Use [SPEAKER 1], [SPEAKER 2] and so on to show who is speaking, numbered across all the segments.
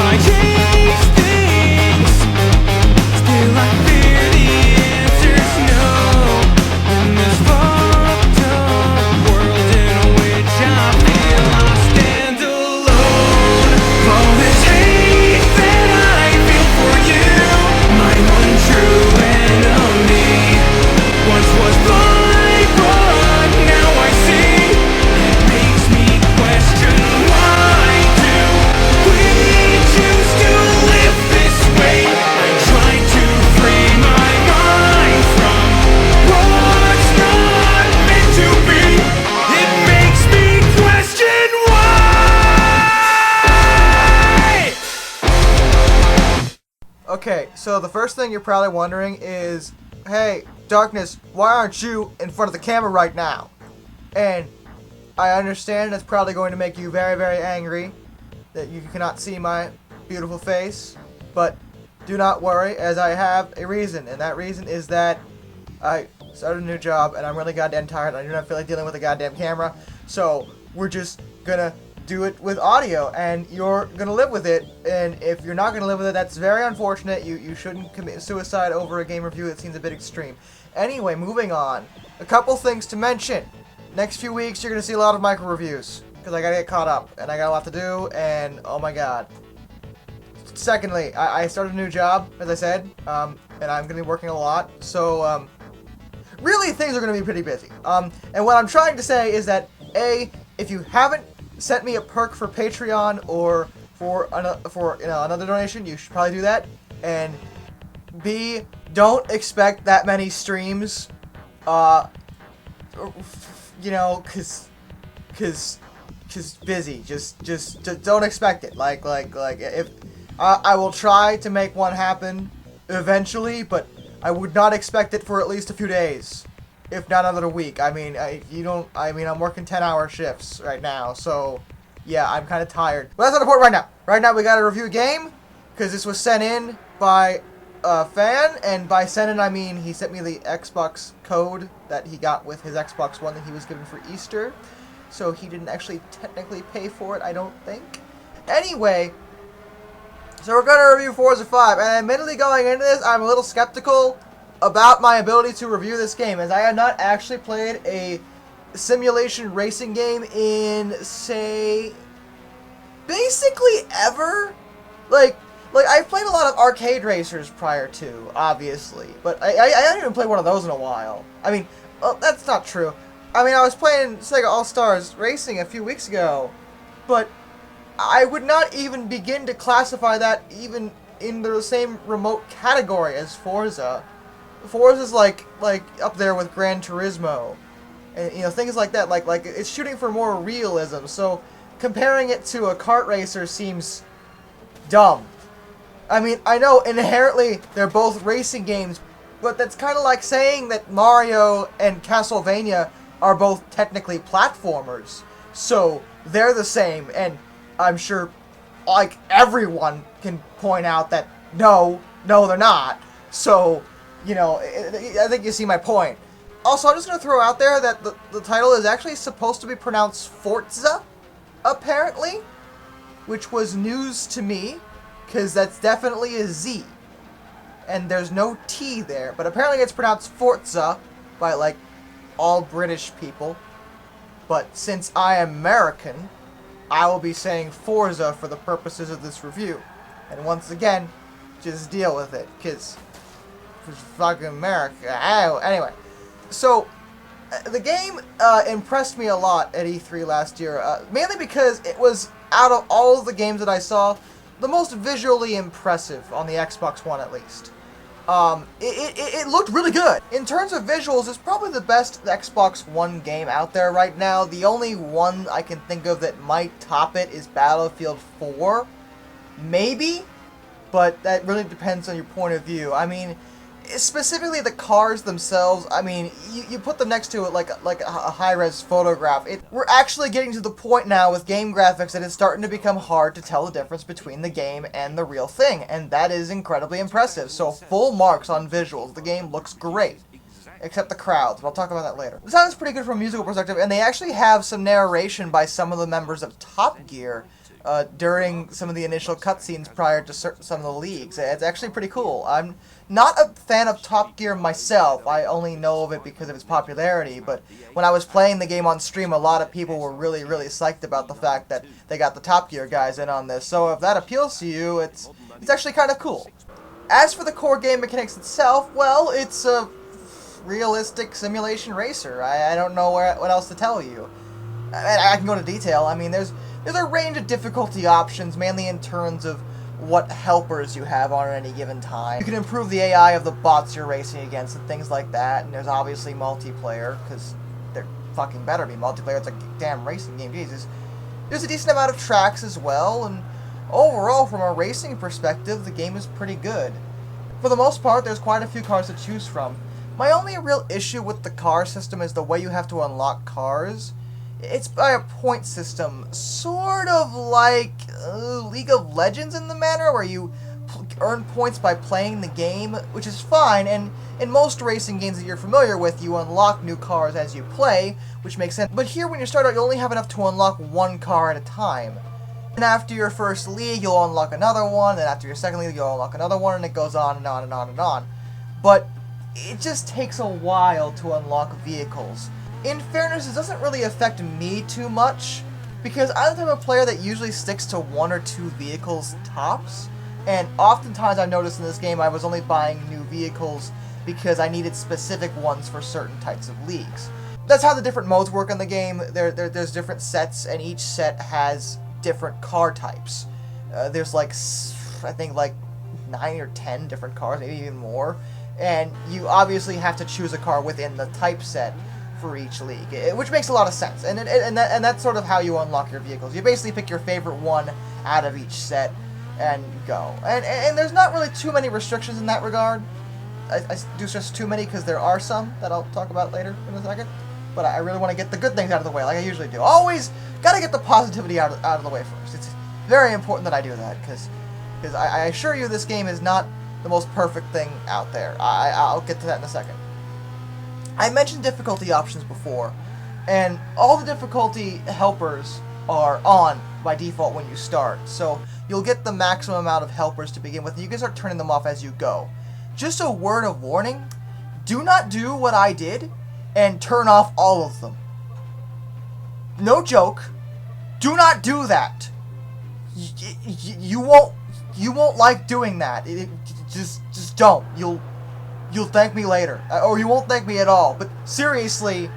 [SPEAKER 1] I change things, still I fear the answer's no. In this fucked up world in which I feel I stand alone. All this hate that I feel for you, my one true enemy, once was blind but now I see. It makes me question, why do we choose to live this way? I try to free my mind from what's not meant to be. It makes me question why.
[SPEAKER 2] Okay, so the first thing you're probably wondering is, hey, Darkness, why aren't you in front of the camera right now? And I understand it's probably going to make you very, very angry that you cannot see my beautiful face, but do not worry, as I have a reason, and that reason is that I started a new job, and I'm really goddamn tired, and I do not feel like dealing with a goddamn camera, so we're just gonna do it with audio, and you're gonna live with it, and if you're not gonna live with it, that's very unfortunate. You shouldn't commit suicide over a game review. That seems a bit extreme. Anyway, moving on. A couple things to mention. Next few weeks, you're gonna see a lot of micro reviews, because I gotta get caught up, and I got a lot to do, and oh my god. Secondly, I started a new job, as I said, and I'm gonna be working a lot, so, really, things are gonna be pretty busy. And what I'm trying to say is that, A, if you haven't sent me a perk for Patreon or for another donation, you should probably do that. And B, don't expect that many streams, you know, cause busy. Just don't expect it. Like if I will try to make one happen eventually, but I would not expect it for at least a few days, if not another week. I mean, I'm working 10-hour shifts right now, so yeah, I'm kind of tired. But that's not important right now. Right now, we got to review a game, because this was sent in by a fan, and by sent in, I mean he sent me the Xbox code that he got with his Xbox One that he was given for Easter, so he didn't actually technically pay for it, I don't think. Anyway, so we're going to review Forza 5, and admittedly going into this, I'm a little skeptical about my ability to review this game, as I have not actually played a simulation racing game in, say, basically ever. Like I've played a lot of arcade racers prior to, obviously, but I haven't even played one of those in a while. I mean, well, that's not true. I mean, I was playing Sega All-Stars Racing a few weeks ago, but I would not even begin to classify that even in the same remote category as Forza. Forza's like up there with Gran Turismo, and you know, things like that. Like it's shooting for more realism. So comparing it to a kart racer seems dumb. I mean, I know inherently they're both racing games, but that's kind of like saying that Mario and Castlevania are both technically platformers. So they're the same, and I'm sure like everyone can point out that no, they're not. So, you know, I think you see my point. Also, I'm just going to throw out there that the title is actually supposed to be pronounced Forza, apparently, which was news to me, because that's definitely a Z, and there's no T there, but apparently it's pronounced Forza by, like, all British people, but since I am American, I will be saying Forza for the purposes of this review, and once again, just deal with it, because fucking America. Anyway, so the game impressed me a lot at E3 last year, mainly because it was, out of all of the games that I saw, the most visually impressive on the Xbox One, at least. It looked really good. In terms of visuals, it's probably the best Xbox One game out there right now. The only one I can think of that might top it is Battlefield 4. Maybe, but that really depends on your point of view. I mean, specifically the cars themselves, I mean, you put them next to it like a high-res photograph. We're actually getting to the point now with game graphics that it's starting to become hard to tell the difference between the game and the real thing, and that is incredibly impressive. So full marks on visuals. The game looks great. Except the crowds, but I'll talk about that later. The sound is pretty good from a musical perspective, and they actually have some narration by some of the members of Top Gear during some of the initial cutscenes prior to some of the leagues. It's actually pretty cool. I'm not a fan of Top Gear myself. I only know of it because of its popularity, but when I was playing the game on stream, a lot of people were really, really psyched about the fact that they got the Top Gear guys in on this. So if that appeals to you, it's actually kind of cool. As for the core game mechanics itself, well, it's a realistic simulation racer. I don't know what else to tell you. I can go into detail. I mean, there's a range of difficulty options, mainly in terms of what helpers you have on at any given time. You can improve the AI of the bots you're racing against and things like that, and there's obviously multiplayer, because there fucking better be multiplayer. It's a damn racing game, Jesus. There's a decent amount of tracks as well, and overall, from a racing perspective, the game is pretty good. For the most part, there's quite a few cars to choose from. My only real issue with the car system is the way you have to unlock cars. It's by a point system, sort of like League of Legends in the manner, where you earn points by playing the game, which is fine, and in most racing games that you're familiar with, you unlock new cars as you play, which makes sense. But here, when you start out, you only have enough to unlock one car at a time. And after your first league, you'll unlock another one, and after your second league, you'll unlock another one, and it goes on and on and on and on. But it just takes a while to unlock vehicles. In fairness, it doesn't really affect me too much, because I'm the type of player that usually sticks to one or two vehicles tops, and oftentimes I've noticed in this game I was only buying new vehicles because I needed specific ones for certain types of leagues. That's how the different modes work in the game. There's different sets, and each set has different car types. There's like, I think like 9 or 10 different cars, maybe even more, and you obviously have to choose a car within the type set for each league, which makes a lot of sense, and that's sort of how you unlock your vehicles. You basically pick your favorite one out of each set and go. And there's not really too many restrictions in that regard. I do stress too many because there are some that I'll talk about later in a second, but I really want to get the good things out of the way, like I usually do. Always gotta get the positivity out of the way first. It's very important that I do that, because I assure you this game is not the most perfect thing out there. I'll get to that in a second. I mentioned difficulty options before, and all the difficulty helpers are on by default when you start, so you'll get the maximum amount of helpers to begin with, and you can start turning them off as you go. Just a word of warning, do not do what I did and turn off all of them. No joke, do not do that. You won't like doing that. Just don't. You'll thank me later. Or you won't thank me at all. But seriously,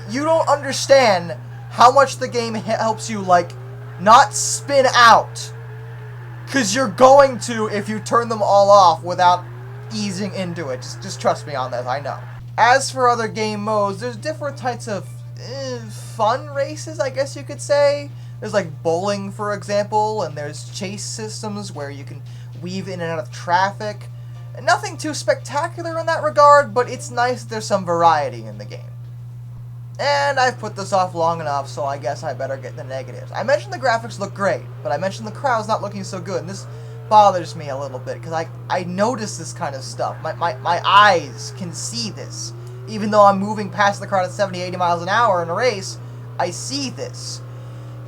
[SPEAKER 2] you don't understand how much the game helps you, like, not spin out. Because you're going to if you turn them all off without easing into it. Just trust me on this, I know. As for other game modes, there's different types of fun races, I guess you could say. There's like bowling, for example, and there's chase systems where you can weave in and out of traffic. Nothing too spectacular in that regard, but it's nice that there's some variety in the game. And I've put this off long enough, so I guess I better get the negatives. I mentioned the graphics look great, but I mentioned the crowd's not looking so good, and this bothers me a little bit, because I notice this kind of stuff. My eyes can see this. Even though I'm moving past the crowd at 70, 80 miles an hour in a race, I see this.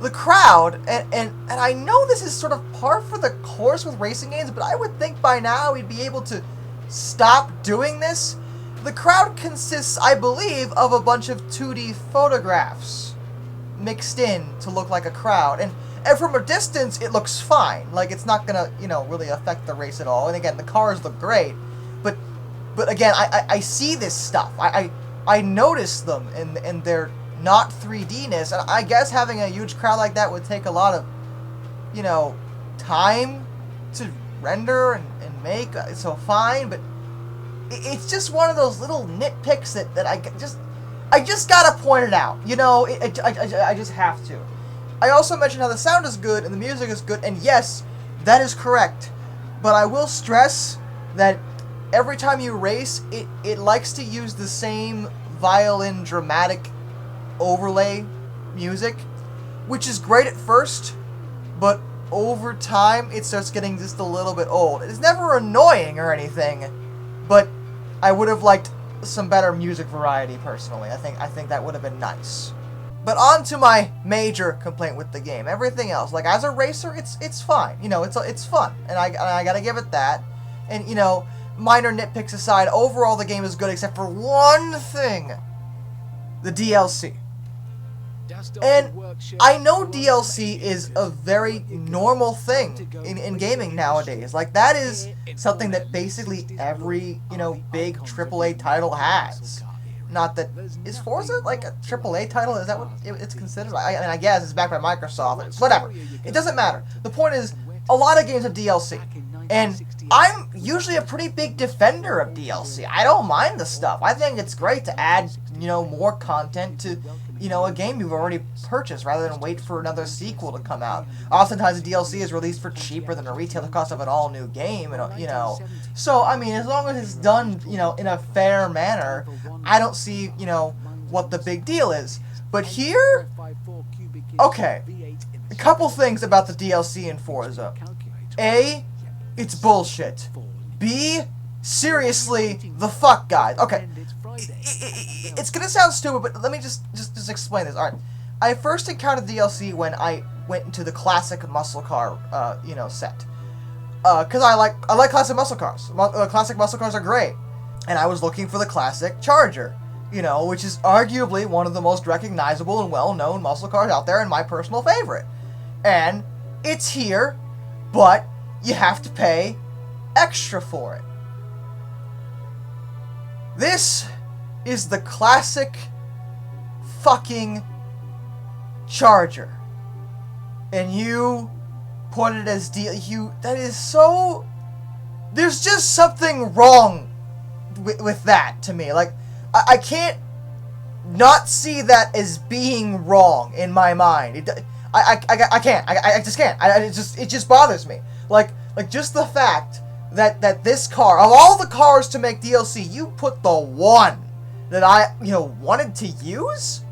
[SPEAKER 2] The crowd, and I know this is sort of par for the course with racing games, but I would think by now we'd be able to stop doing this. The crowd consists, I believe, of a bunch of 2D photographs mixed in to look like a crowd, and from a distance it looks fine. Like, it's not gonna, really affect the race at all. And again, the cars look great, but again, I see this stuff. I notice them, and they're not 3D-ness, and I guess having a huge crowd like that would take a lot of, time to render and make, so fine, but it's just one of those little nitpicks that I just gotta point it out, I just have to. I also mentioned how the sound is good and the music is good, and yes, that is correct, but I will stress that every time you race, it likes to use the same violin dramatic overlay music, which is great at first, but over time it starts getting just a little bit old. It's never annoying or anything, but I would have liked some better music variety personally. I think that would have been nice. But on to my major complaint with the game. Everything else, like as a racer, it's fine. You know, it's fun, and I gotta give it that. And you know, minor nitpicks aside, overall the game is good except for one thing: the DLC. And I know DLC is a very normal thing in gaming nowadays. Like, that is something that basically every, you know, big AAA title has. Not that... Is Forza, like, a AAA title? Is that what it's considered? I mean, I guess it's backed by Microsoft. Whatever. It doesn't matter. The point is, a lot of games have DLC. And I'm usually a pretty big defender of DLC. I don't mind the stuff. I think it's great to add, you know, more content to... you know, a game you've already purchased rather than wait for another sequel to come out. Oftentimes, the DLC is released for cheaper than the retail cost of an all-new game, and you know. So, I mean, as long as it's done, you know, in a fair manner, I don't see, you know, what the big deal is. But here, okay, a couple things about the DLC in Forza. A, it's bullshit. B, seriously, the fuck, guys. Okay. It's gonna sound stupid, but let me just explain this. Alright, I first encountered DLC when I went into the classic muscle car, you know, set. Cause I like classic muscle cars. Classic muscle cars are great. And I was looking for the classic Charger, you know, which is arguably one of the most recognizable and well-known muscle cars out there and my personal favorite. And it's here, but you have to pay extra for it. This is the classic fucking Charger. And you put it as that is so... There's just something wrong with that to me. Like, I can't not see that as being wrong in my mind. I can't. I just can't. It just bothers me. Like just the fact that this car, of all the cars to make DLC, you put the one that I, you know, wanted to use?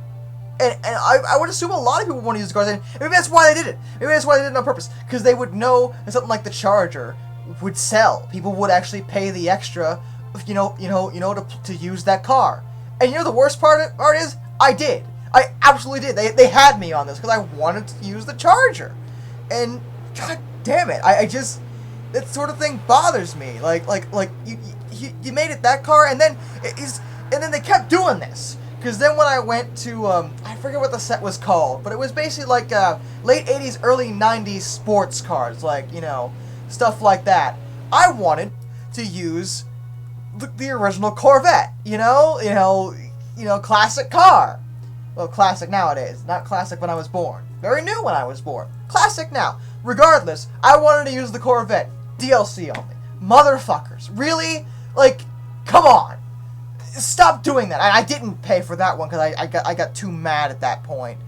[SPEAKER 2] And I would assume a lot of people want to use the cars, and maybe that's why they did it. Maybe that's why they did it on purpose. Because they would know that something like the Charger would sell. People would actually pay the extra, to use that car. And you know the worst part is, I did. I absolutely did. They had me on this because I wanted to use the Charger. And god damn it, I just, that sort of thing bothers me. Like you made it that car, and then they kept doing this. Because then when I went to, I forget what the set was called, but it was basically like late 80s, early 90s sports cars, like, you know, stuff like that. I wanted to use the original Corvette, classic car. Well, classic nowadays, not classic when I was born. Very new when I was born. Classic now. Regardless, I wanted to use the Corvette. DLC only. Motherfuckers. Really? Like, come on. Stop doing that. I didn't pay for that one because I got too mad at that point.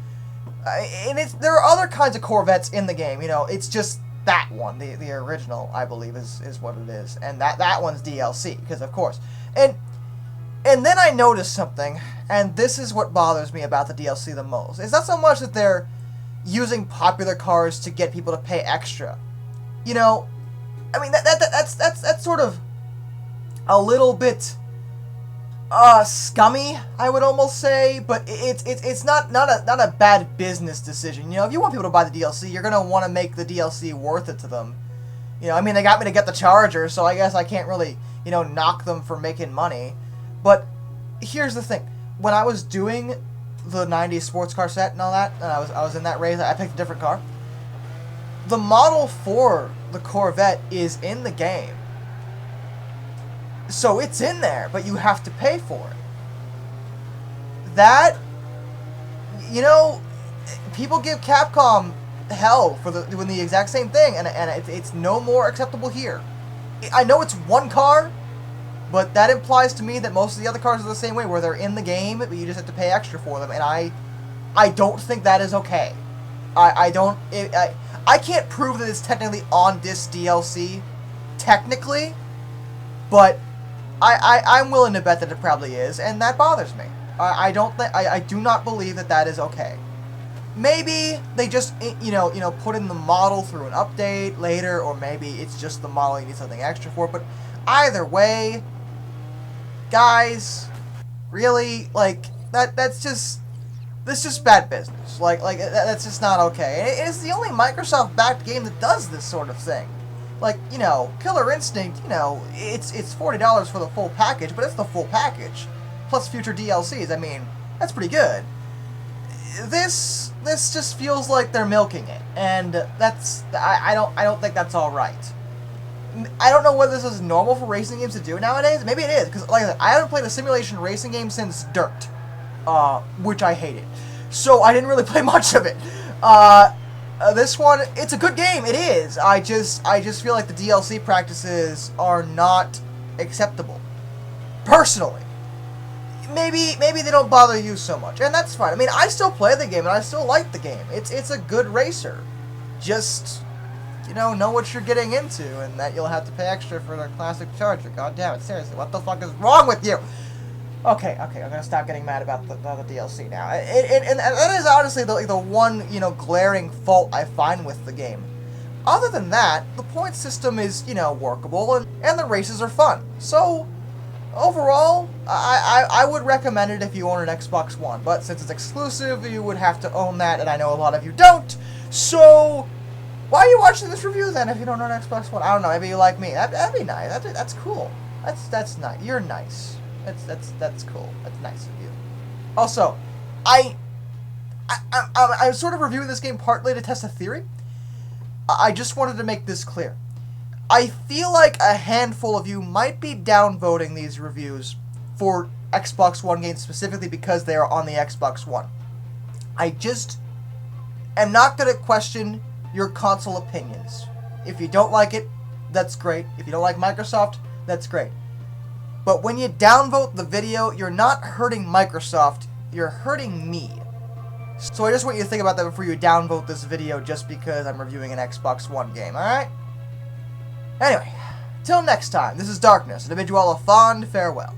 [SPEAKER 2] And there are other kinds of Corvettes in the game. You know, it's just that one, the original, I believe, is what it is, and that one's DLC because of course. And then I noticed something, and this is what bothers me about the DLC the most. It's not so much that they're using popular cars to get people to pay extra. You know, I mean that's sort of a little bit scummy, I would almost say, but it's not a bad business decision. You know, if you want people to buy the DLC, you're gonna want to make the DLC worth it to them. You know, I mean, they got me to get the Charger, so I guess I can't really, you know, knock them for making money. But here's the thing: when I was doing the '90s sports car set and all that, and I was in that race, I picked a different car. The model for the Corvette is in the game. So it's in there, but you have to pay for it. That, you know, people give Capcom hell for doing the exact same thing, and it's no more acceptable here. I know it's one car, but that implies to me that most of the other cars are the same way, where they're in the game, but you just have to pay extra for them, and I don't think that is okay. I can't prove that it's technically on this DLC, technically, but I'm willing to bet that it probably is, and that bothers me. I do not believe that is okay. Maybe they just put in the model through an update later, or maybe it's just the model you need something extra for. But either way, guys, really, like that's just This is bad business. That's just not okay. It is the only Microsoft-backed game that does this sort of thing. Like, you know, Killer Instinct, you know, it's $40 for the full package, but it's the full package. Plus future DLCs, I mean, that's pretty good. This just feels like they're milking it, and I don't think that's alright. I don't know whether this is normal for racing games to do nowadays. Maybe it is, because like I said, I haven't played a simulation racing game since Dirt, which I hated. So I didn't really play much of it. This one, it's a good game. It is. I just feel like the DLC practices are not acceptable. Personally. Maybe they don't bother you so much, and that's fine. I mean, I still play the game, and I still like the game. It's a good racer. Just, you know what you're getting into, and that you'll have to pay extra for the classic charger. God damn it, seriously, what the fuck is wrong with you? Okay, I'm gonna stop getting mad about the DLC now. And that is honestly the one, you know, glaring fault I find with the game. Other than that, the point system is, you know, workable, and the races are fun. So, overall, I would recommend it if you own an Xbox One, but since it's exclusive, you would have to own that, and I know a lot of you don't, so why are you watching this review then if you don't own an Xbox One? I don't know, maybe you like me. That'd be nice. That's cool. That's nice. You're nice. That's cool. That's nice of you. Also, I'm sort of reviewing this game partly to test a theory. I just wanted to make this clear. I feel like a handful of you might be downvoting these reviews for Xbox One games specifically because they are on the Xbox One. I just am not going to question your console opinions. If you don't like it, that's great. If you don't like Microsoft, that's great. But when you downvote the video, you're not hurting Microsoft, you're hurting me. So I just want you to think about that before you downvote this video just because I'm reviewing an Xbox One game, alright? Anyway, till next time, this is Darkness, and I bid you all a fond farewell.